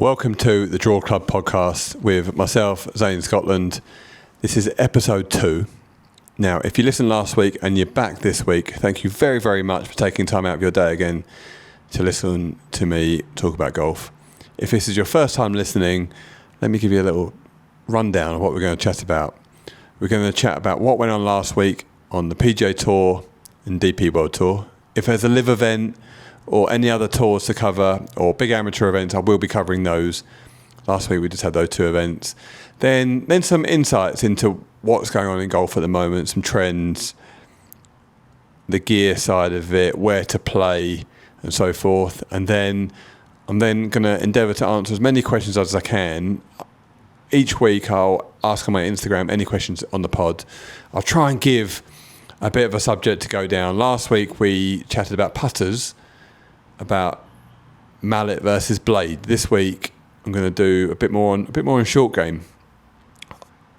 Welcome to the Draw Club podcast with myself, Zane Scotland. This is episode 2. Now, if you listened last week and you're back this week, thank you very, very much for taking time out of your day again to listen to me talk about golf. If this is your first time listening, let me give you a little rundown of what we're going to chat about. We're going to chat about what went on last week on the PGA Tour and DP World Tour. If there's a LIV event or any other tours to cover or big amateur events, I will be covering those. Last week we just had those 2 events. Then some insights into what's going on in golf at the moment, some trends, the gear side of it, where to play and so forth. And then I'm then going to endeavour to answer as many questions as I can. Each week I'll ask on my Instagram any questions on the pod. I'll try and give a bit of a subject to go down. Last week we chatted about putters, about mallet versus blade. This week I'm going to do a bit more on short game.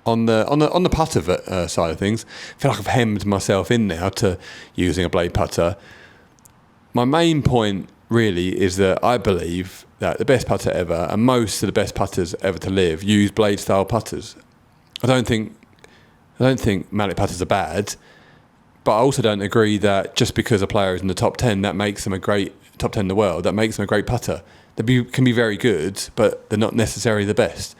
On the putter side of things, I feel like I've hemmed myself in now to using a blade putter. My main point really is that I believe that the best putter ever, and most of the best putters ever to live, use blade style putters. I don't think mallet putters are bad, but I also don't agree that just because a player is in the top 10, that makes them a great top 10 in the world, that makes them a great putter. They can be very good, but they're not necessarily the best.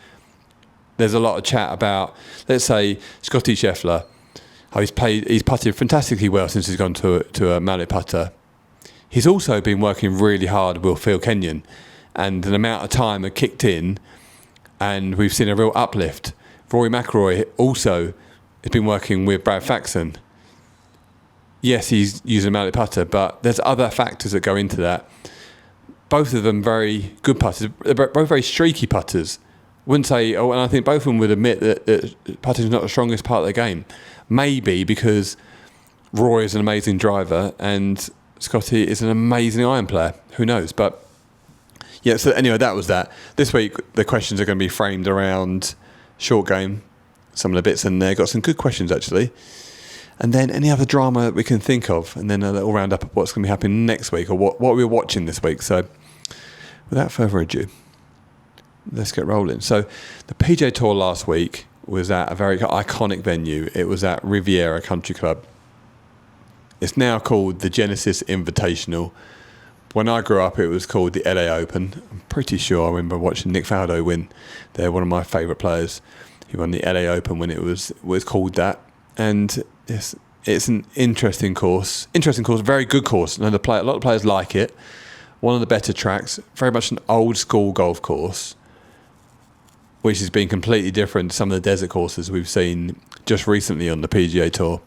There's a lot of chat about, let's say, Scottie Scheffler, how he's putted fantastically well since he's gone to a mallet putter. He's also been working really hard with Phil Kenyon, and an amount of time had kicked in, and we've seen a real uplift. Rory McIlroy also has been working with Brad Faxon. Yes, he's using a mallet putter, but there's other factors that go into that. Both of them very good putters. They're both very streaky putters. Wouldn't say, and I think both of them would admit that putting is not the strongest part of the game. Maybe because Rory is an amazing driver and Scottie is an amazing iron player. Who knows? But yeah, so anyway, that was that. This week, the questions are going to be framed around short game. Some of the bits in there. Got some good questions, actually. And then any other drama that we can think of. And then a little roundup of what's going to be happening next week or what we're watching this week. So without further ado, let's get rolling. So the PGA Tour last week was at a very iconic venue. It was at Riviera Country Club. It's now called the Genesis Invitational. When I grew up, it was called the LA Open. I'm pretty sure I remember watching Nick Faldo win. They're one of my favourite players. He won the LA Open when it was called that. And it's an interesting course, very good course. And a lot of players like it. One of the better tracks, very much an old school golf course, which has been completely different to some of the desert courses we've seen just recently on the PGA Tour.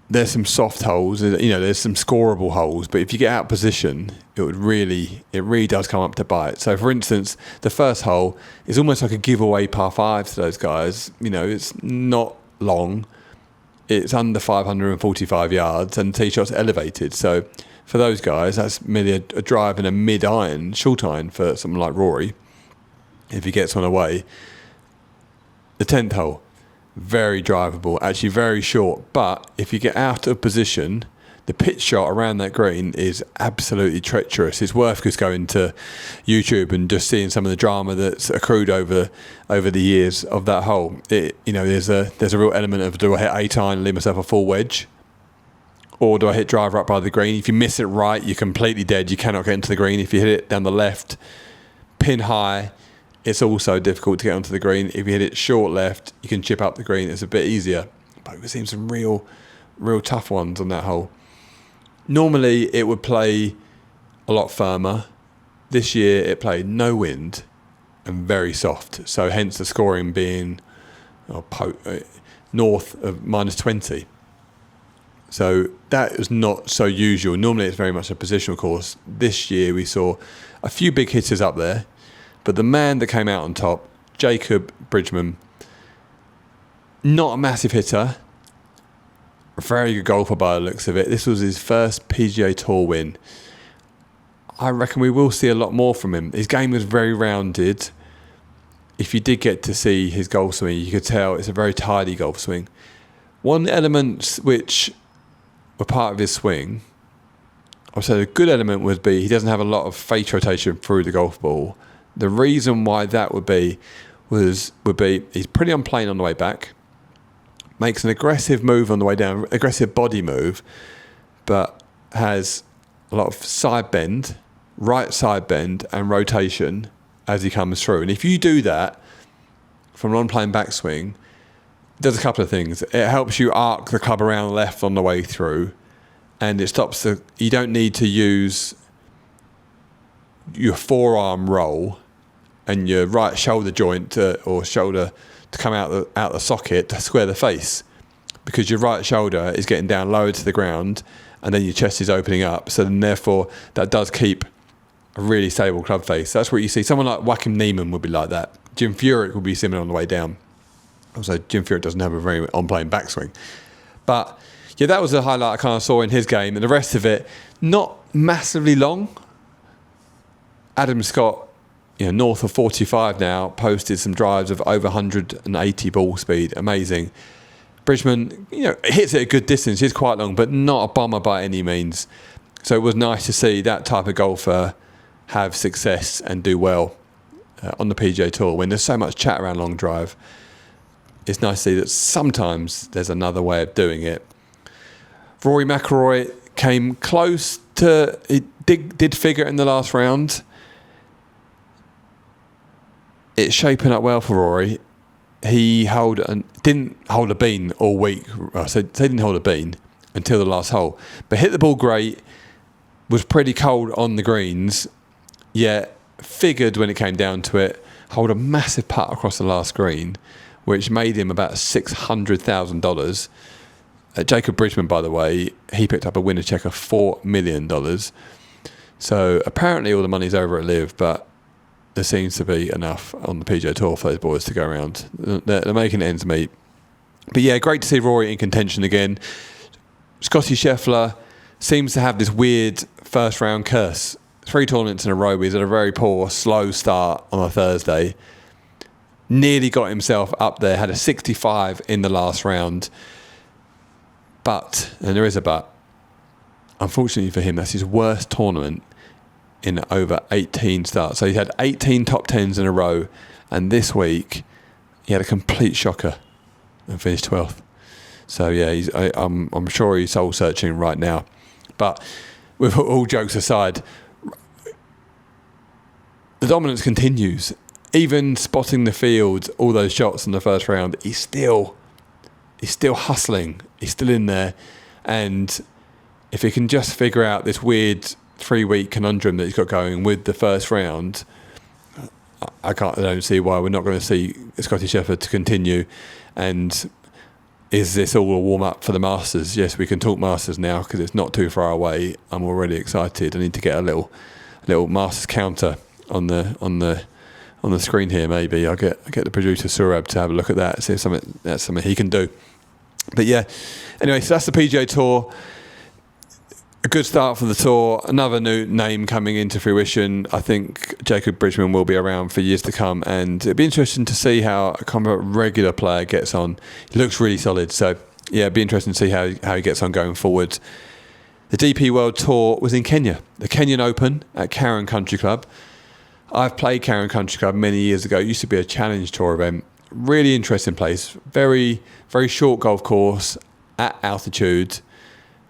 There's some soft holes, there's some scoreable holes, but if you get out of position, it really does come up to bite. So, for instance, the first hole is almost like a giveaway par 5 to those guys. It's not long. It's under 545 yards and the tee shot's elevated. So, for those guys, that's merely a drive and a mid-iron, short iron for someone like Rory, if he gets one away. The 10th hole, very drivable, actually very short, but if you get out of position, the pitch shot around that green is absolutely treacherous. It's worth just going to YouTube and just seeing some of the drama that's accrued over the years of that hole. There's a real element of, do I hit 8 iron and leave myself a full wedge, or do I hit driver up by the green? If you miss it right, you're completely dead. You cannot get into the green. If you hit it down the left, pin high, it's also difficult to get onto the green. If you hit it short left, you can chip up the green. It's a bit easier. But we've seen some real tough ones on that hole. Normally, it would play a lot firmer. This year, it played no wind and very soft. So hence the scoring being north of -20. So that is not so usual. Normally, it's very much a positional course. This year, we saw a few big hitters up there. But the man that came out on top, Jacob Bridgeman, not a massive hitter, a very good golfer by the looks of it. This was his first PGA Tour win. I reckon we will see a lot more from him. His game was very rounded. If you did get to see his golf swing, you could tell it's a very tidy golf swing. One element which were part of his swing I would say the good element would be he doesn't have a lot of face rotation through the golf ball. The reason why that would be he's pretty on plane on the way back, makes an aggressive move on the way down, aggressive body move, but has a lot of side bend, right side bend and rotation as he comes through. And if you do that from an on-plane backswing, it does a couple of things. It helps you arc the club around left on the way through, and it stops you don't need to use your forearm roll and your right shoulder joint or shoulder to come out the socket to square the face, because your right shoulder is getting down lower to the ground and then your chest is opening up. So then therefore that does keep a really stable club face. That's what you see. Someone like Joaquin Niemann would be like that. Jim Furyk would be similar on the way down. Also, Jim Furyk doesn't have a very on-plane backswing. But yeah, that was the highlight I kind of saw in his game, and the rest of it, not massively long. Adam Scott, north of 45 now, posted some drives of over 180 ball speed. Amazing. Bridgeman, hits it a good distance. He's quite long, but not a bomber by any means. So it was nice to see that type of golfer have success and do well on the PGA Tour when there's so much chat around long drive. It's nice to see that sometimes there's another way of doing it. Rory McIlroy came close to, it did figure in the last round. It's shaping up well for Rory. He didn't hold a bean all week. So he didn't hold a bean until the last hole. But hit the ball great, was pretty cold on the greens, yet figured when it came down to it, hold a massive putt across the last green, which made him about $600,000. Jacob Bridgeman, by the way, he picked up a winner check of $4 million. So apparently all the money's over at LIV, but there seems to be enough on the PGA Tour for those boys to go around. They're making ends meet. But yeah, great to see Rory in contention again. Scottie Scheffler seems to have this weird first round curse. 3 tournaments in a row, he's had a very poor, slow start on a Thursday. Nearly got himself up there, had a 65 in the last round. But, and there is a but, unfortunately for him, that's his worst tournament in over 18 starts. So he had 18 top 10s in a row, and this week he had a complete shocker and finished 12th. So yeah, I'm sure he's soul searching right now. But with all jokes aside, the dominance continues. Even spotting the field, all those shots in the first round, he's still hustling. He's still in there, and if he can just figure out this weird 3-week conundrum that he's got going with the first round, I don't see why we're not going to see Scottie Scheffler to continue. And is this all a warm up for the Masters? Yes, we can talk Masters now because it's not too far away. I'm already excited. I need to get a little Masters counter on the screen here. Maybe I'll get the producer Surab to have a look at that, see if that's something he can do. But yeah, anyway, so that's the PGA Tour. A good start for the tour. Another new name coming into fruition. I think Jacob Bridgeman will be around for years to come, and it'd be interesting to see how a kind of regular player gets on. He looks really solid, so yeah, it'd be interesting to see how he gets on going forward. The DP World Tour was in Kenya, the Kenyan Open at Karen Country Club. I've played Karen Country Club many years ago. It used to be a challenge tour event. Really interesting place. Very, very short golf course at altitude.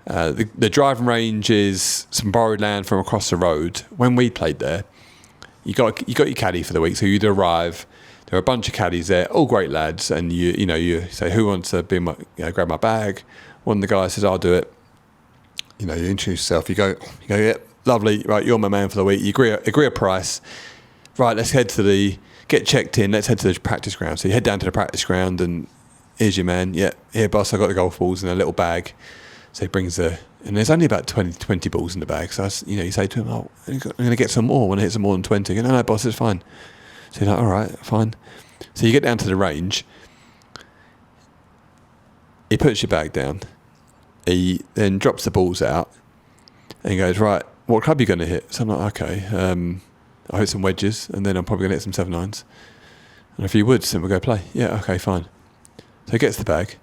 The driving range is some borrowed land from across the road. When we played there, you got your caddy for the week, so you'd arrive. There are a bunch of caddies there, all great lads, and you say, who wants to be grab my bag? One of the guys says, I'll do it. You introduce yourself. You go, yeah, lovely. Right, you're my man for the week. You agree a price. Right, let's get checked in. Let's head to the practice ground. So you head down to the practice ground, and here's your man. Yeah, here, boss. I got the golf balls in a little bag. So he brings and there's only about 20 balls in the bag. So you say to him, "Oh, I'm going to get some more when I hit some more than 20." No, boss, it's fine. So you're like, all right, fine. So you get down to the range. He puts your bag down. He then drops the balls out, and he goes, right, what club are you going to hit? So I'm like, okay, I'll hit some wedges, and then I'm probably going to hit some 7-irons. And if you would, then we'll go play. Yeah, okay, fine. So he gets the bag,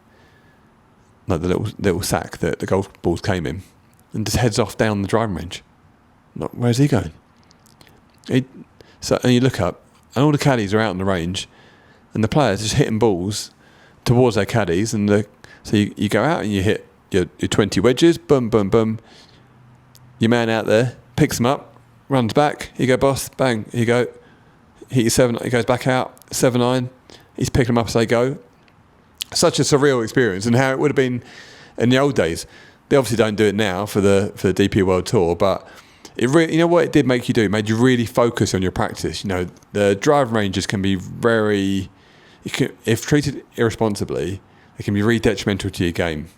like the little sack that the golf balls came in, and just heads off down the driving range. Where's he going? And you look up, and all the caddies are out on the range, and the players just hitting balls towards their caddies, and so you go out and you hit your 20 wedges, boom, boom, boom. Your man out there picks them up, runs back. You go, boss, bang. You go, hit your 7. He goes back out, 7-9. He's picking them up as they go. Such a surreal experience, and how it would have been in the old days. They obviously don't do it now for the DP World Tour, but it really, you know what it did make you do? It made you really focus on your practice. You know, the driving ranges can be if treated irresponsibly, it can be really detrimental to your game.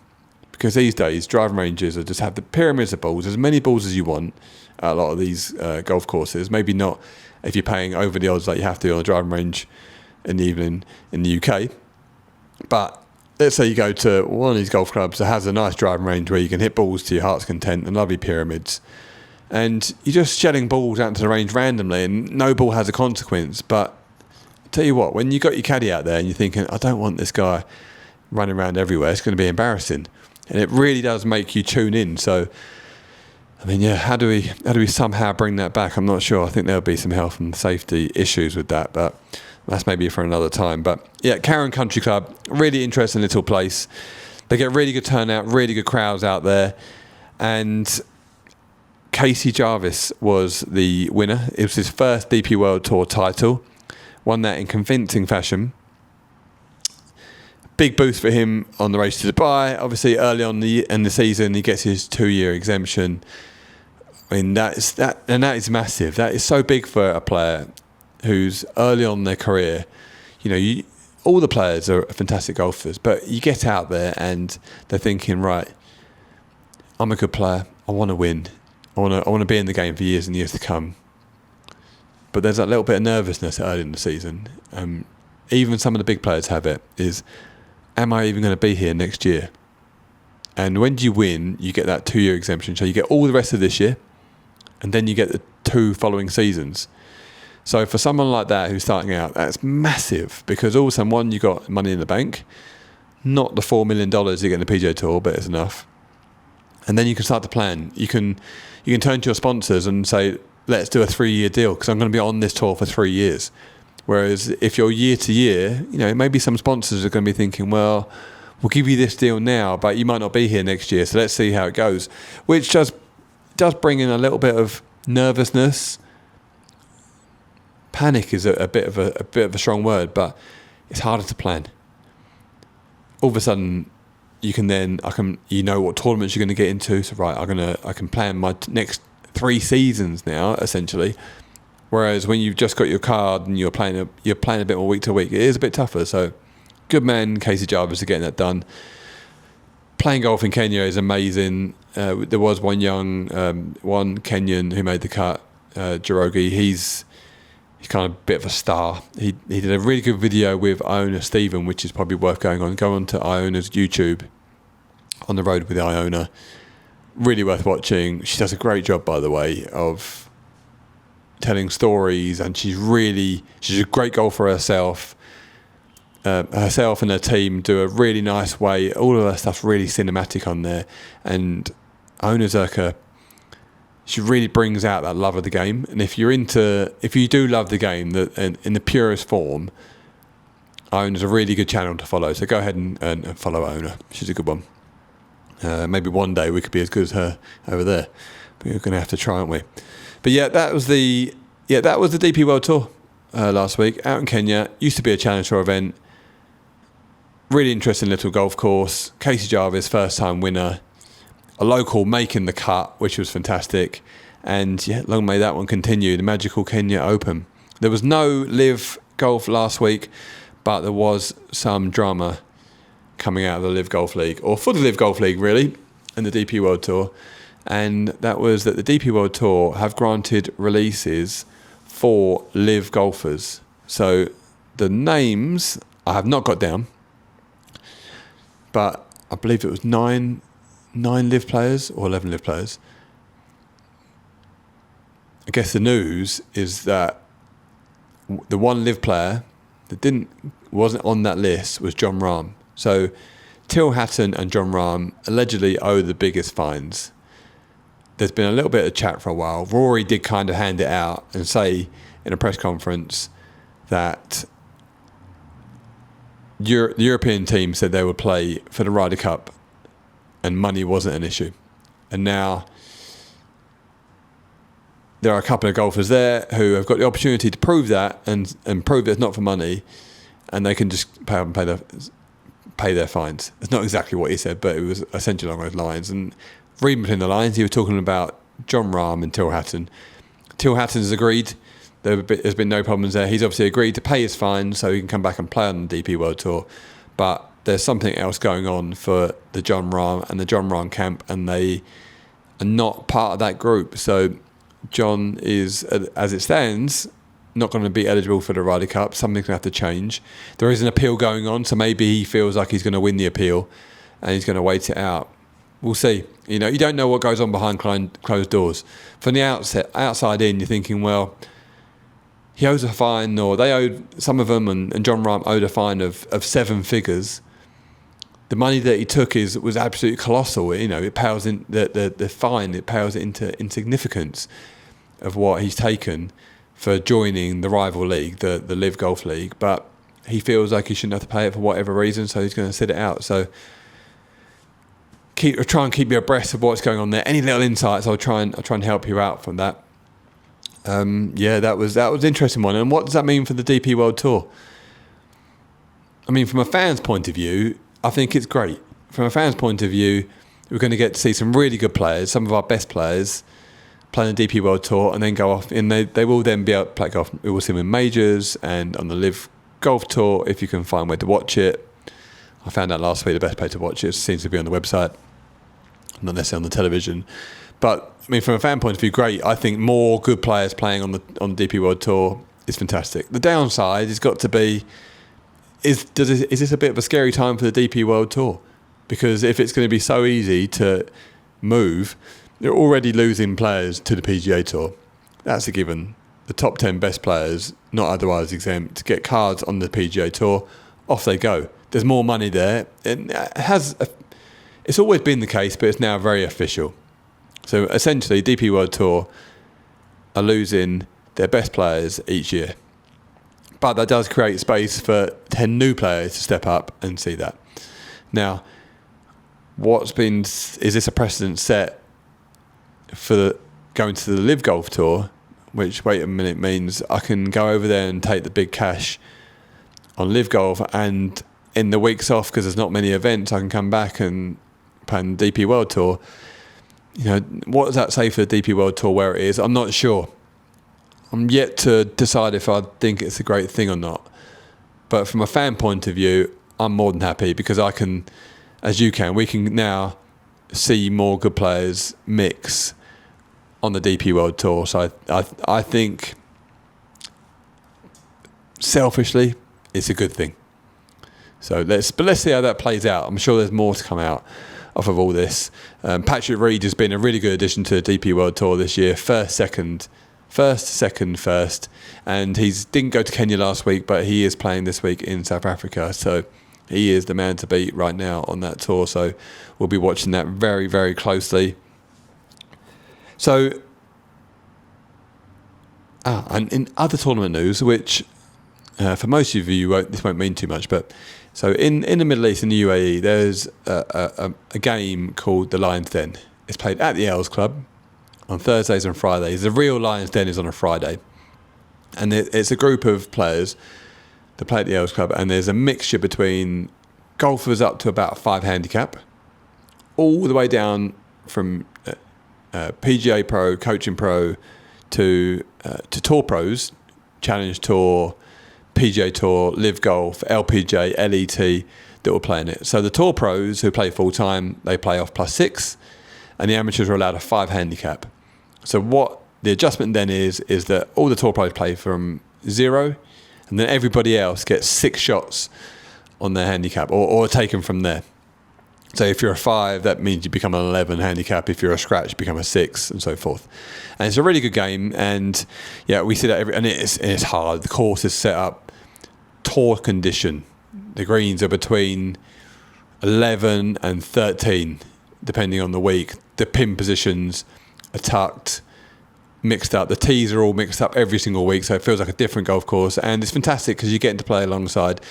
Because these days, driving ranges just have the pyramids of balls, as many balls as you want at a lot of these golf courses. Maybe not if you're paying over the odds like you have to on a driving range in the evening in the UK. But let's say you go to one of these golf clubs that has a nice driving range where you can hit balls to your heart's content and lovely pyramids. And you're just shedding balls out into the range randomly, and no ball has a consequence. But I tell you what, when you got your caddy out there and you're thinking, I don't want this guy running around everywhere, it's going to be embarrassing. And it really does make you tune in. So, I mean, yeah, how do we somehow bring that back? I'm not sure. I think there'll be some health and safety issues with that, but that's maybe for another time. But yeah, Riviera Country Club, really interesting little place. They get really good turnout, really good crowds out there. And Casey Jarvis was the winner. It was his first DP World Tour title. Won that in convincing fashion. Big boost for him on the race to Dubai. Obviously, early on in the season, he gets his 2-year exemption. I mean, that is massive. That is so big for a player who's early on in their career. You know, all the players are fantastic golfers, but you get out there and they're thinking, right, I'm a good player. I want to win. I want to be in the game for years and years to come. But there's that little bit of nervousness early in the season. Even some of the big players have it. Am I even going to be here next year? And when you win, you get that 2-year exemption. So you get all the rest of this year, and then you get the 2 following seasons. So for someone like that who's starting out, that's massive, because all of a sudden, one, you got money in the bank, not the $4 million you get in the PGA Tour, but it's enough. And then you can start to plan. You can turn to your sponsors and say, let's do a 3-year deal, because I'm going to be on this tour for 3 years. Whereas if you're year to year, you know, maybe some sponsors are going to be thinking, well, we'll give you this deal now, but you might not be here next year, so let's see how it goes. Which does bring in a little bit of nervousness. Panic is a bit of a strong word, but it's harder to plan. All of a sudden, you know what tournaments you're going to get into. So right, I can plan my next 3 seasons now, essentially. Whereas when you've just got your card and you're playing a bit more week to week, it is a bit tougher. So, good man, Casey Jarvis, for getting that done. Playing golf in Kenya is amazing. There was one Kenyan who made the cut, Jorogi. He's kind of a bit of a star. He did a really good video with Iona Stephen, which is probably worth going on. Go on to Iona's YouTube, On the Road with Iona. Really worth watching. She does a great job, by the way, of telling stories, and she's a great golfer herself. Herself and her team do a really nice way. All of her stuff's really cinematic on there, and Iona Zerka, she really brings out that love of the game. And if you do love the game in the purest form, Iona's a really good channel to follow. So go ahead and follow Iona. She's a good one. Maybe one day we could be as good as her over there. But we're going to have to try, aren't we? But yeah, that was the DP World Tour last week out in Kenya. Used to be a Challenge Tour event. Really interesting little golf course. Casey Jarvis, first time winner. A local making the cut, which was fantastic. And yeah, long may that one continue. The magical Kenya Open. There was no LIV Golf last week, but there was some drama coming out of the LIV Golf League, or for the LIV Golf League really, and the DP World Tour. And that was that the DP World Tour have granted releases for LIV golfers. So the names I have not got down, but I believe it was 9 LIV players or 11 LIV players. I guess the news is that the one LIV player that wasn't on that list was Jon Rahm. So Till Hatton and Jon Rahm allegedly owe the biggest fines. there's been a little bit of chat for a while. Rory did kind of hand it out and say in a press conference that the European team said they would play for the Ryder Cup and money wasn't an issue. And now there are a couple of golfers there who have got the opportunity to prove that and prove it's not for money, and they can just pay their fines. It's not exactly what he said, but it was essentially along those lines. And reading between the lines, he was talking about Jon Rahm and Hatton. Hatton has agreed. There's been no problems there. He's obviously agreed to pay his fine so he can come back and play on the DP World Tour. But there's something else going on for the Jon Rahm and the Jon Rahm camp, and they are not part of that group. So Jon is, as it stands, not going to be eligible for the Ryder Cup. Something's going to have to change. There is an appeal going on, so maybe he feels like he's going to win the appeal and he's going to wait it out. We'll see. You don't know what goes on behind closed doors. From the outside in, you're thinking, well, he owes a fine, or they owed, some of them, and Jon Rahm owed a fine of 7 figures. The money that he took was absolutely colossal. It pales in the fine. It pales into insignificance of what he's taken for joining the rival league, the LIV Golf League. But he feels like he shouldn't have to pay it for whatever reason, so he's going to sit it out. So try and keep you abreast of what's going on there. Any little insights, I'll try and help you out from that. That was an interesting one. And what does that mean for the DP World Tour? I mean, from a fan's point of view, I think it's great. From a fan's point of view, we're going to get to see some really good players, some of our best players, playing the DP World Tour, and then go off. And they will then be able to play golf. We will see them in majors and on the LIV Golf Tour if you can find where to watch it. I found out last week the best place to watch it seems to be on the website, not necessarily on the television. But I mean, from a fan point of view, great. I think more good players playing on the DP World Tour is fantastic. The downside has got to be: is this a bit of a scary time for the DP World Tour? Because if it's going to be so easy to move, they're already losing players to the PGA Tour. That's a given. The top 10 best players, not otherwise exempt, get cards on the PGA Tour. Off they go. There's more money there. It's always been the case, but it's now very official. So essentially, DP World Tour are losing their best players each year. But that does create space for 10 new players to step up and see that. Now, is this a precedent set for going to the LIV Golf Tour, which, wait a minute, means I can go over there and take the big cash on LIV Golf, and in the weeks off, because there's not many events, I can come back and play on the DP World Tour. What does that say for the DP World Tour where it is? I'm not sure. I'm yet to decide if I think it's a great thing or not. But from a fan point of view, I'm more than happy because we can now see more good players mix on the DP World Tour. So I think, selfishly, it's a good thing. So let's see how that plays out. I'm sure there's more to come out off of all this. Patrick Reed has been a really good addition to the DP World Tour this year. First, second, and he didn't go to Kenya last week, but he is playing this week in South Africa. So he is the man to beat right now on that tour. So we'll be watching that very, very closely. So, and in other tournament news, which for most of you this won't mean too much, but so in the Middle East, in the UAE, there's a game called the Lions Den. It's played at the Els Club on Thursdays and Fridays. The real Lions Den is on a Friday. And it's a group of players that play at the Els Club, and there's a mixture between golfers up to about 5 handicap, all the way down from PGA Pro, Coaching Pro, to Tour Pros, Challenge Tour, PGA Tour, LIV Golf, LPGA, LET, that will play in it. So the Tour Pros who play full-time, they play off +6, and the amateurs are allowed a 5 handicap. So what the adjustment then is that all the Tour Pros play from 0, and then everybody else gets 6 shots on their handicap, or taken from there. So if you're a 5, that means you become an 11 handicap. If you're a scratch, you become a 6, and so forth. And it's a really good game, and yeah, we see that and it's hard. The course is set up tour condition. The greens are between 11 and 13, depending on the week. The pin positions are tucked, mixed up. The tees are all mixed up every single week, so it feels like a different golf course. And it's fantastic because you get to play alongside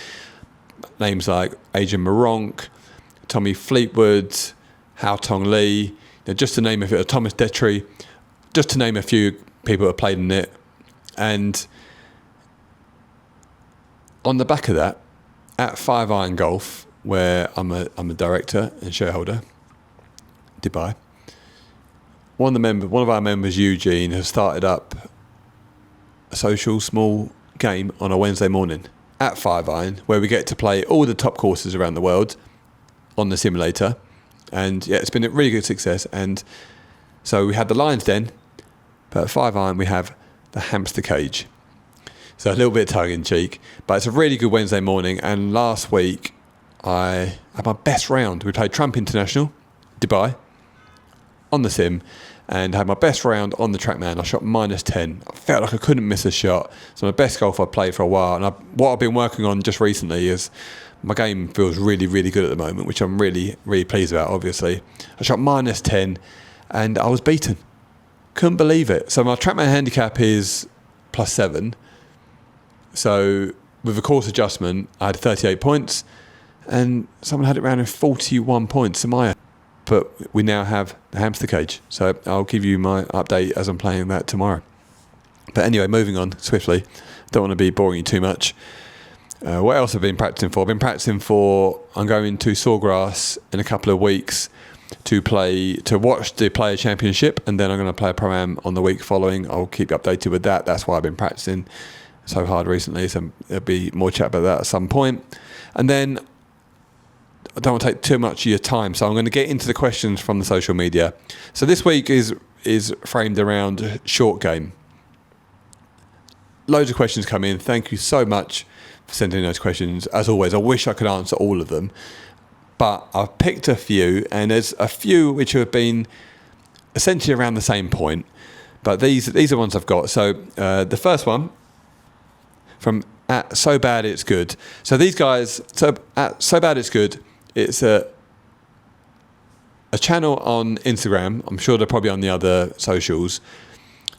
names like Adrian Moronk, Tommy Fleetwood, Hao Tong Lee, just to name a few, Thomas Detry, just to name a few people that have played in it. And on the back of that, at 5 Iron Golf, where I'm a director and shareholder, Dubai, one of our members, Eugene, has started up a social small game on a Wednesday morning at 5 Iron, where we get to play all the top courses around the world on the simulator. And yeah, it's been a really good success. And so we had the Lions Den, but at 5 Iron we have the hamster cage. So a little bit tongue in cheek, but it's a really good Wednesday morning. And last week I had my best round. We played Trump International, Dubai, on the sim, and had my best round on the TrackMan. I shot -10. I felt like I couldn't miss a shot. So my best golf I've played for a while. And what I've been working on just recently is my game feels really, really good at the moment, which I'm really, really pleased about, obviously. I shot -10 and I was beaten. Couldn't believe it. So my TrackMan handicap is +7. So with a course adjustment, I had 38 points and someone had it around in 41 points. But we now have the hamster cage. So I'll give you my update as I'm playing that tomorrow. But anyway, moving on swiftly. Don't want to be boring you too much. What else have I been practicing for? I'm going to Sawgrass in a couple of weeks to watch the Player Championship, and then I'm going to play a Pro-Am on the week following. I'll keep you updated with that. That's why I've been practicing so hard recently. So there'll be more chat about that at some point. And then I don't want to take too much of your time, so I'm going to get into the questions from the social media. So this week is framed around short game. Loads of questions come in. Thank you so much for sending those questions. As always, I wish I could answer all of them, but I've picked a few, and there's a few which have been essentially around the same point, but these are ones I've got. So the first one from at So Bad It's Good. So these guys, at So Bad It's Good, it's a channel on Instagram. I'm sure they're probably on the other socials,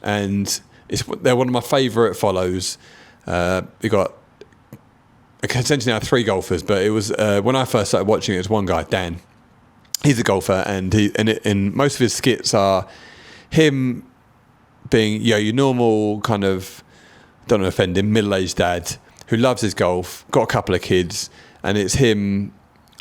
and they're one of my favourite follows. We got essentially now 3 golfers, but it was when I first started watching it was one guy, Dan. He's a golfer, and most of his skits are him being your normal kind of, don't want to offend him, middle-aged dad who loves his golf, got a couple of kids, and it's him.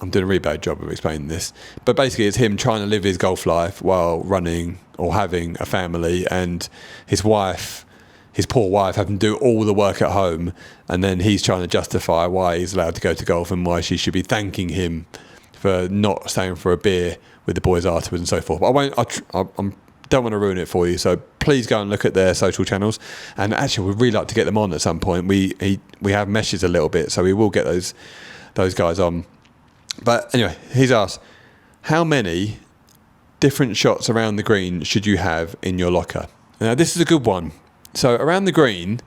I'm doing a really bad job of explaining this, but basically it's him trying to live his golf life while running or having a family, and his poor wife having to do all the work at home, and then he's trying to justify why he's allowed to go to golf and why she should be thanking him for not staying for a beer with the boys afterwards and so forth. But I don't want to ruin it for you, so please go and look at their social channels. And actually, we'd really like to get them on at some point. We have meshes a little bit, so we will get those guys on. But anyway, he's asked, how many different shots around the green should you have in your locker? Now, this is a good one. So around the green,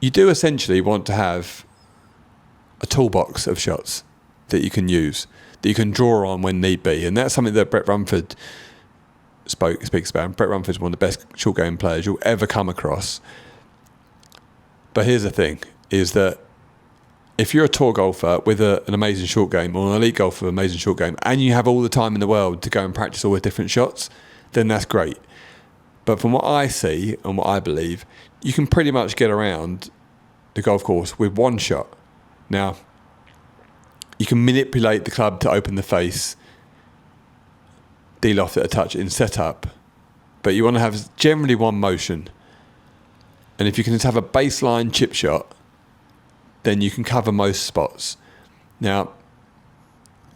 you do essentially want to have a toolbox of shots that you can use, that you can draw on when need be. And that's something that Brett Rumford speaks about. Brett Rumford's one of the best short game players you'll ever come across. But here's the thing, is that if you're a tour golfer with an amazing short game, or an elite golfer with an amazing short game, and you have all the time in the world to go and practice all the different shots, then that's great. But from what I see and what I believe, you can pretty much get around the golf course with one shot. Now, you can manipulate the club to open the face, de-loft it a touch in setup, but you want to have generally one motion. And if you can just have a baseline chip shot, then you can cover most spots. Now,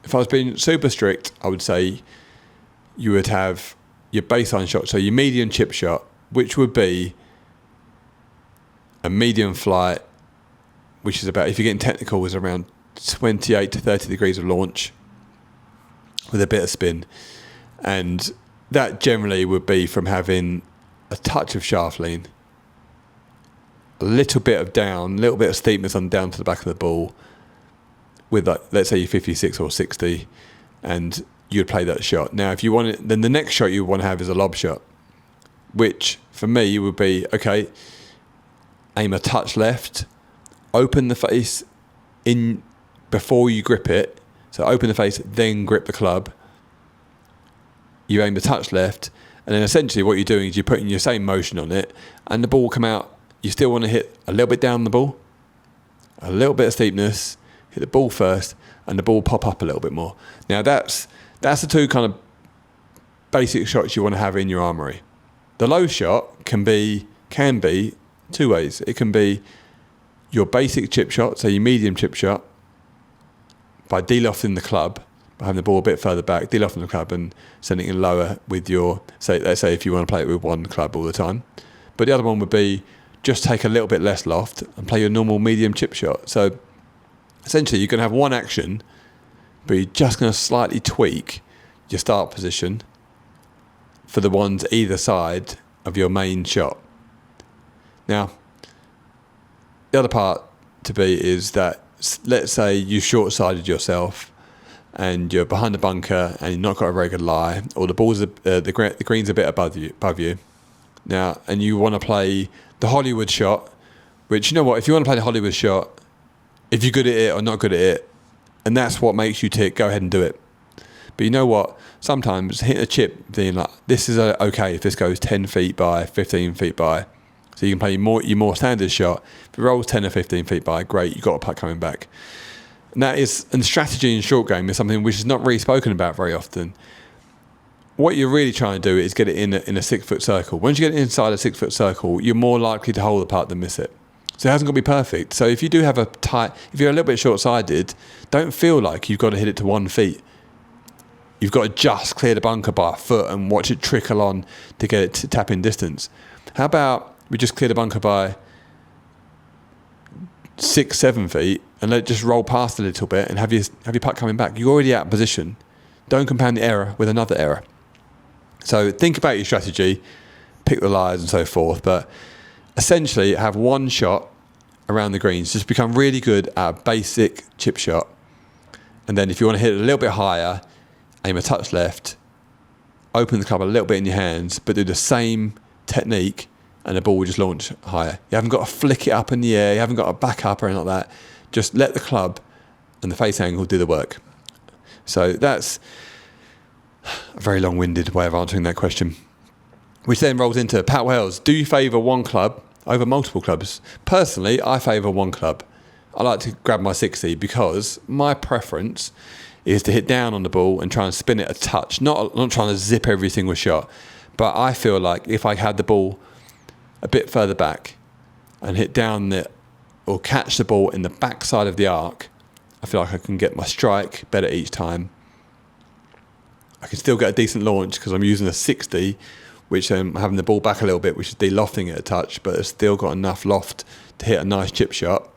if I was being super strict, I would say you would have your baseline shot, so your medium chip shot, which would be a medium flight, which is about, if you're getting technical, is around 28 to 30 degrees of launch with a bit of spin. And that generally would be from having a touch of shaft lean, a little bit of down, a little bit of steepness on down to the back of the ball with, like, let's say you're 56 or 60, and you'd play that shot. Now, if you want it, then the next shot you want to have is a lob shot, which for me would be, okay, aim a touch left, open the face in before you grip it. So open the face, then grip the club. You aim a touch left, and then essentially what you're doing is you're putting your same motion on it, and the ball will come out. You still want to hit a little bit down the ball, a little bit of steepness, hit the ball first, and the ball will pop up a little bit more. Now that's the two kind of basic shots you want to have in your armoury. The low shot can be two ways. It can be your basic chip shot, so your medium chip shot, by de-lofting the club, by having the ball a bit further back, de-lofting the club and sending it lower with your, let's say if you want to play it with one club all the time. But the other one would be just take a little bit less loft and play your normal medium chip shot. So essentially you're going to have one action, but you're just going to slightly tweak your start position for the ones either side of your main shot. Now, the other part to be is that, let's say you short-sided yourself and you're behind the bunker and you've not got a very good lie, or the ball's the green's a bit above you. Now, and you want to play the Hollywood shot, which, you know what, if you want to play the Hollywood shot, if you're good at it or not good at it, and that's what makes you tick, go ahead and do it. But you know what, sometimes hitting a chip, being like, this is okay if this goes 10 feet by, 15 feet by. So you can play your more standard shot. If it rolls 10 or 15 feet by, great, you've got a putt coming back. And strategy in short game is something which is not really spoken about very often. What you're really trying to do is get it in a 6 foot circle. Once you get it inside a 6 foot circle, you're more likely to hold the putt than miss it. So it hasn't got to be perfect. So if you do have if you're a little bit short-sided, don't feel like you've got to hit it to 1 foot. You've got to just clear the bunker by a foot and watch it trickle on to get it to tap in distance. How about we just clear the bunker by 6-7 feet and let it just roll past a little bit and have your putt coming back? You're already out of position. Don't compound the error with another error. So think about your strategy, pick the lies and so forth, but essentially have one shot around the greens. Just become really good at a basic chip shot. And then if you want to hit it a little bit higher, aim a touch left, open the club a little bit in your hands, but do the same technique and the ball will just launch higher. You haven't got to flick it up in the air, you haven't got to back up or anything like that. Just let the club and the face angle do the work. So that's a very long-winded way of answering that question. Which then rolls into, Pat Wells, do you favour one club over multiple clubs? Personally, I favour one club. I like to grab my 60 because my preference is to hit down on the ball and try and spin it a touch. Not trying to zip every single shot, but I feel like if I had the ball a bit further back and hit down or catch the ball in the backside of the arc, I feel like I can get my strike better each time. I can still get a decent launch because I'm using a 60, which I'm having the ball back a little bit, which is de-lofting it a touch, but it's still got enough loft to hit a nice chip shot.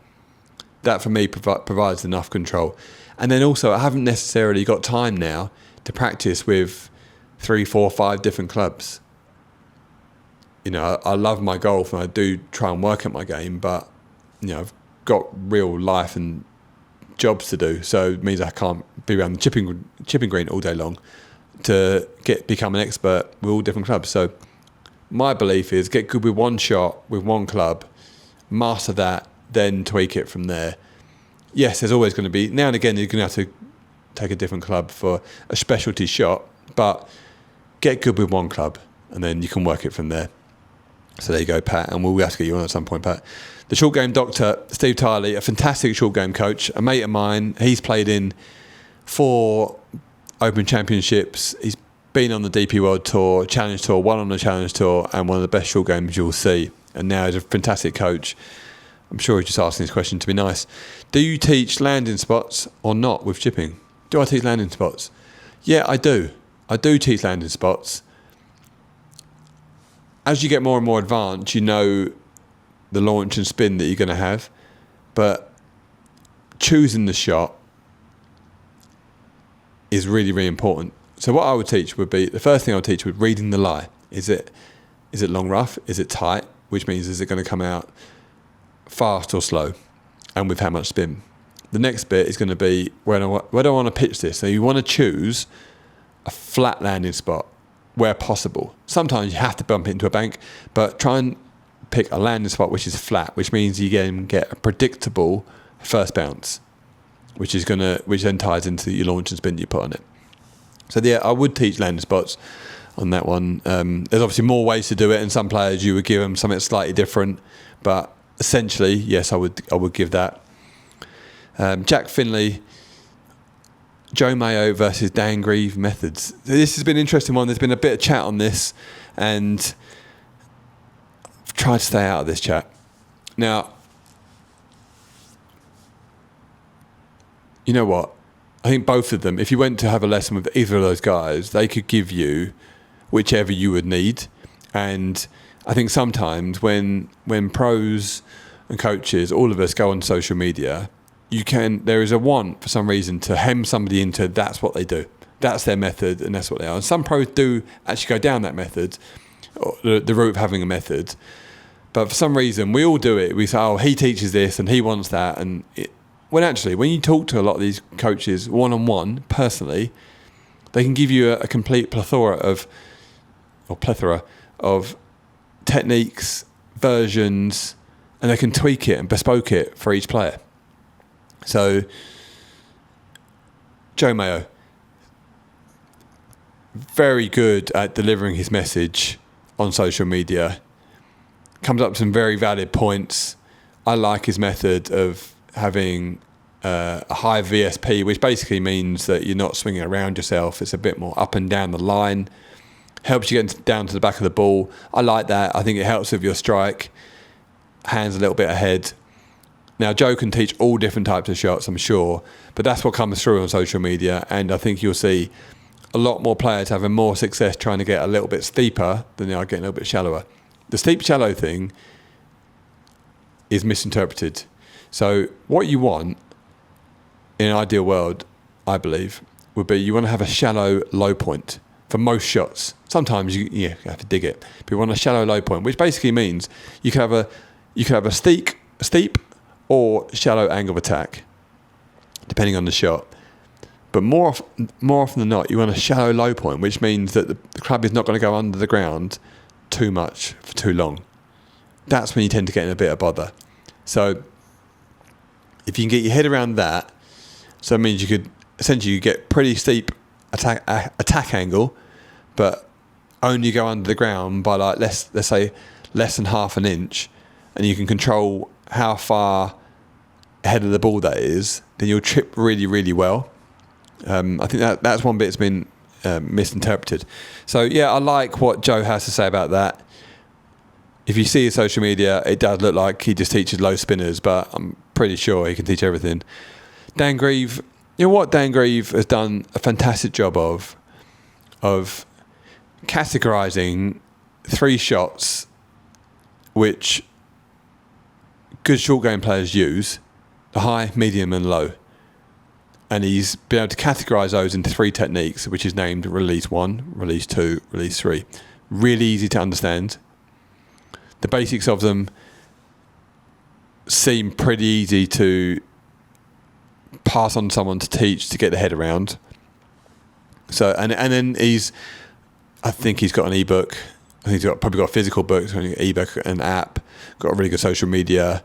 That for me provides enough control. And then also I haven't necessarily got time now to practice with 3, 4, 5 different clubs. You know, I love my golf and I do try and work at my game, but you know, I've got real life and jobs to do, so it means I can't be around the chipping green all day long to become an expert with all different clubs. So my belief is get good with one shot with one club, master that, then tweak it from there. Yes, there's always going to be, now and again you're going to have to take a different club for a specialty shot, but get good with one club and then you can work it from there. So there you go, Pat, and we'll have to get you on at some point, Pat. The short game doctor, Steve Tiley, a fantastic short game coach, a mate of mine. He's played in 4 Open Championships. He's been on the DP World Tour, Challenge Tour, won on the Challenge Tour, and one of the best short games you'll see. And now he's a fantastic coach. I'm sure he's just asking this question to be nice. Do you teach landing spots or not with chipping? Do I teach landing spots? Yeah, I do. I do teach landing spots. As you get more and more advanced, you know the launch and spin that you're going to have, but choosing the shot is really, really important. So what I would teach would be, the first thing I would teach would reading the lie. Is it long rough? Is it tight? Which means, is it going to come out fast or slow? And with how much spin? The next bit is going to be, where do I want to pitch this? So you want to choose a flat landing spot where possible. Sometimes you have to bump it into a bank, but try and pick a landing spot which is flat, which means you can get a predictable first bounce, which then ties into your launch and spin you put on it. So yeah, I would teach landing spots on that one. There's obviously more ways to do it, and some players you would give them something slightly different, but essentially, yes, I would give that. Jack Finley, Joe Mayo versus Dan Grieve methods. This has been an interesting one. There's been a bit of chat on this, and I've tried to stay out of this chat. Now, you know what? I think both of them, if you went to have a lesson with either of those guys, they could give you whichever you would need. And I think sometimes when pros and coaches, all of us go on social media, there is a want for some reason to hem somebody into that's what they do. That's their method and that's what they are. And some pros do actually go down that method, or the route of having a method. But for some reason, we all do it. We say, oh, he teaches this and he wants that. And when you talk to a lot of these coaches one-on-one, personally, they can give you a complete plethora of techniques, versions, and they can tweak it and bespoke it for each player. So, Joe Mayo, very good at delivering his message on social media, comes up with some very valid points. I like his method of having a high VSP, which basically means that you're not swinging around yourself. It's a bit more up and down the line. Helps you get down to the back of the ball. I like that. I think it helps with your strike. Hands a little bit ahead. Now, Joe can teach all different types of shots, I'm sure, but that's what comes through on social media, and I think you'll see a lot more players having more success trying to get a little bit steeper than they are getting a little bit shallower. The steep-shallow thing is misinterpreted. So what you want in an ideal world, I believe, would be you want to have a shallow low point for most shots. Sometimes you have to dig it, but you want a shallow low point, which basically means you could have a steep or shallow angle of attack, depending on the shot. But more often than not, you want a shallow low point, which means that the club is not going to go under the ground too much for too long. That's when you tend to get in a bit of bother. So if you can get your head around that, so it means you could essentially get pretty steep attack angle, but only go under the ground by let's say less than half an inch, and you can control how far ahead of the ball that is, then you'll chip really, really well. I think that's one bit that's been misinterpreted. So yeah, I like what Joe has to say about that. If you see his social media, it does look like he just teaches low spinners, but I'm pretty sure he can teach everything. Dan Grieve, Dan Grieve has done a fantastic job of categorising 3 shots which good short game players use, the high, medium and low. And he's been able to categorise those into 3 techniques, which is named release 1, release 2, release 3. Really easy to understand. The basics of them seem pretty easy to pass on to someone to teach, to get their head around. So, and then I think he's got an ebook. I think he's probably got a physical book, an ebook, an app, got a really good social media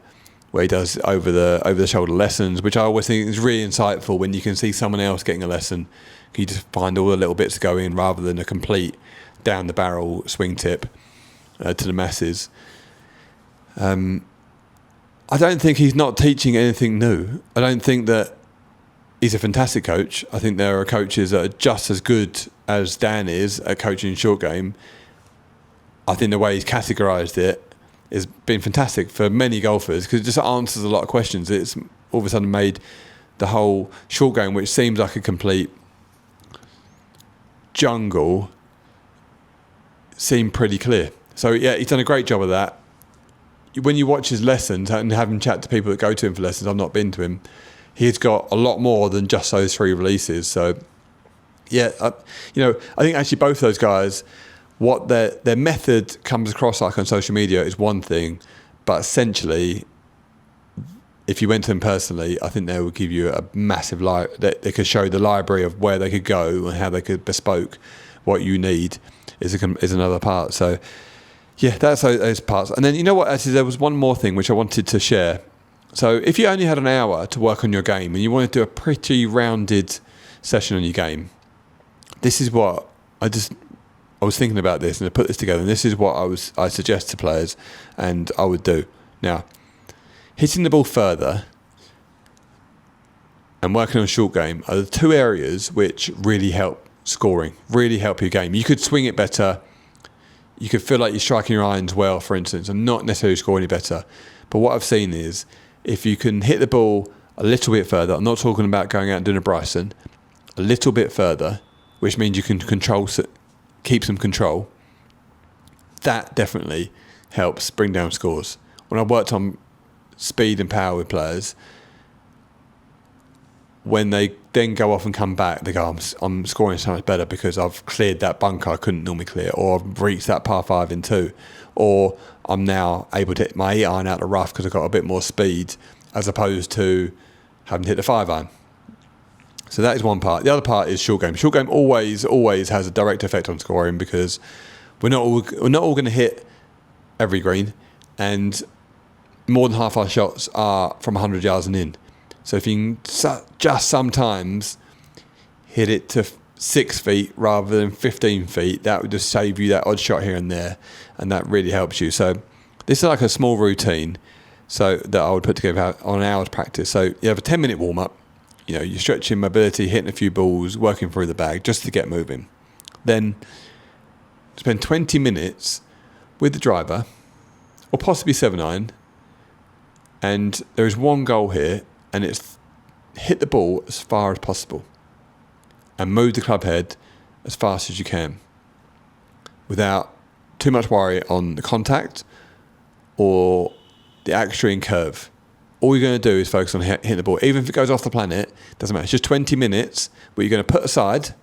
where he does over the shoulder lessons, which I always think is really insightful when you can see someone else getting a lesson. You just find all the little bits to go in rather than a complete down the barrel swing tip to the masses. I don't think he's not teaching anything new. I don't think that he's a fantastic coach. I think there are coaches that are just as good as Dan is at coaching short game. I think the way he's categorised it has been fantastic for many golfers because it just answers a lot of questions. It's all of a sudden made the whole short game, which seems like a complete jungle, seem pretty clear. So yeah, he's done a great job of that. When you watch his lessons and have him chat to people that go to him for lessons, I've not been to him, he's got a lot more than just those 3 releases. So yeah, I think actually both of those guys, what their method comes across like on social media is one thing, but essentially if you went to them personally, I think they would give you a massive they could show the library of where they could go and how they could bespoke what you need is another part. So yeah, that's those parts. And then you know what, actually there was one more thing which I wanted to share. So if you only had an hour to work on your game and you want to do a pretty rounded session on your game, this is what I was thinking about this and I put this together, and this is what I suggest to players and I would do. Now, hitting the ball further and working on short game are the two areas which really help scoring, really help your game. You could swing it better. You could feel like you're striking your irons well, for instance, and not necessarily score any better. But what I've seen is if you can hit the ball a little bit further, I'm not talking about going out and doing a Bryson, a little bit further, which means you can keep some control, that definitely helps bring down scores. When I worked on speed and power with players, when they then go off and come back, they go, I'm scoring so much better because I've cleared that bunker I couldn't normally clear, or I've reached that par 5 in 2, or I'm now able to hit my 8 iron out the rough because I've got a bit more speed as opposed to having to hit the 5 iron. So that is one part. The other part is short game. Short game always has a direct effect on scoring because we're not all going to hit every green, and more than half our shots are from 100 yards and in. So if you can just sometimes hit it to 6 feet rather than 15 feet, that would just save you that odd shot here and there, and that really helps you. So this is like a small routine so that I would put together on an hour's practice. So you have a 10-minute warm-up. You know, you're stretching mobility, hitting a few balls, working through the bag just to get moving. Then spend 20 minutes with the driver, or possibly 7-iron, and there is one goal here, and it's hit the ball as far as possible and move the club head as fast as you can without too much worry on the contact or the extreme curve. All you're going to do is focus on hitting the ball. Even if it goes off the planet, doesn't matter. It's just 20 minutes where you're going to put aside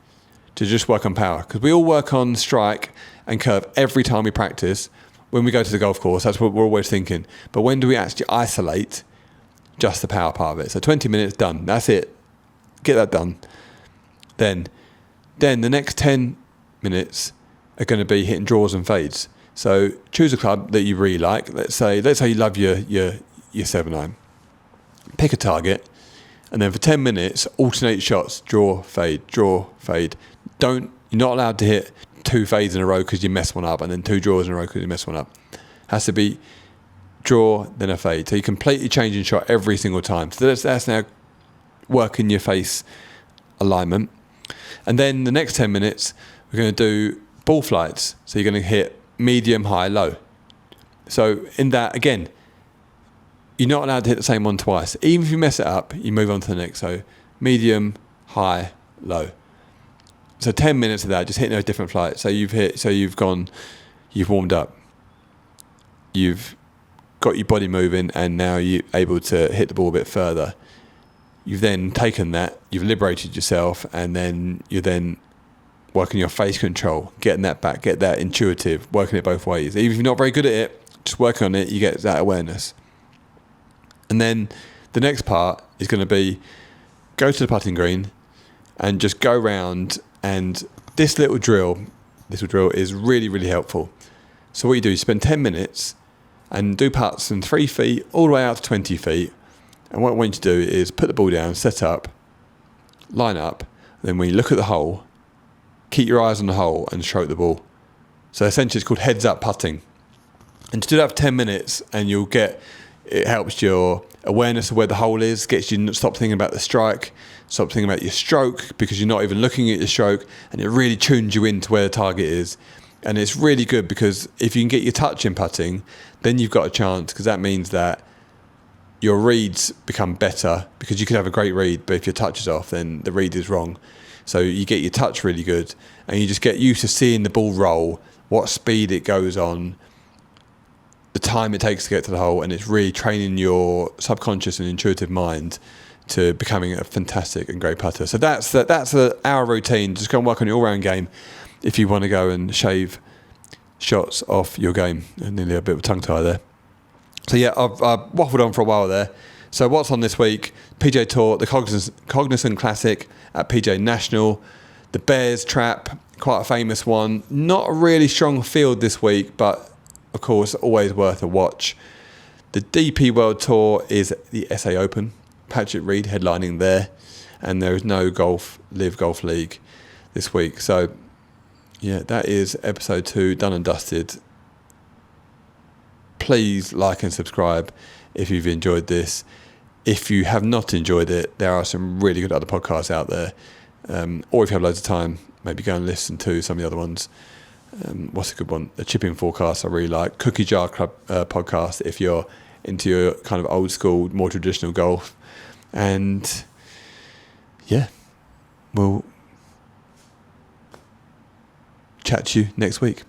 to just work on power. Because we all work on strike and curve every time we practice. When we go to the golf course, that's what we're always thinking. But when do we actually isolate just the power part of it? So 20 minutes, done. That's it. Get that done. Then the next 10 minutes are going to be hitting draws and fades. So choose a club that you really like. Let's say you love your 7-iron. Pick a target, and then for 10 minutes, alternate shots, draw, fade, draw, fade. You're not allowed to hit 2 fades in a row because you mess one up, and then 2 draws in a row because you mess one up. Has to be draw, then a fade. So you're completely changing shot every single time. So that's now working your face alignment. And then the next 10 minutes, we're going to do ball flights. So you're going to hit medium, high, low. So in that, again, you're not allowed to hit the same one twice. Even if you mess it up, you move on to the next. So medium, high, low. So 10 minutes of that, just hitting those different flights. So you've warmed up. You've got your body moving, and now you're able to hit the ball a bit further. You've then taken that, you've liberated yourself, and then you're then working your face control, getting that back, get that intuitive, working it both ways. Even if you're not very good at it, just working on it, you get that awareness. And then the next part is going to be go to the putting green and just go round. And this little drill is really, really helpful. So what you do is spend 10 minutes and do putts from 3 feet all the way out to 20 feet. And what I want you to do is put the ball down, set up, line up. Then when you look at the hole, keep your eyes on the hole and stroke the ball. So essentially it's called heads up putting. And to do that for 10 minutes, and it helps your awareness of where the hole is, gets you to stop thinking about the strike, stop thinking about your stroke because you're not even looking at your stroke, and it really tunes you into where the target is. And it's really good because if you can get your touch in putting, then you've got a chance, because that means that your reads become better, because you could have a great read, but if your touch is off, then the read is wrong. So you get your touch really good, and you just get used to seeing the ball roll, what speed it goes on, the time it takes to get to the hole, and it's really training your subconscious and intuitive mind to becoming a fantastic and great putter. So that's our routine. Just go and work on your all-round game if you want to go and shave shots off your game. And nearly a bit of a tongue tie there. So yeah, I've waffled on for a while there, So what's on this week? PGA Tour, the Cognizant Classic at PGA National, the Bears Trap, quite a famous one. Not a really strong field this week, but of course always worth a watch. The DP World Tour is the SA Open. Patrick Reed headlining there, and there is no LIV Golf League this week. So yeah, that is episode 2 done and dusted. Please like and subscribe if you've enjoyed this. If you have not enjoyed it, there are some really good other podcasts out there. Or if you have loads of time, maybe go and listen to some of the other ones. What's a good one? The Chipping Forecast I really like. Cookie Jar Club podcast if you're into your kind of old school, more traditional golf. And yeah, we'll chat to you next week.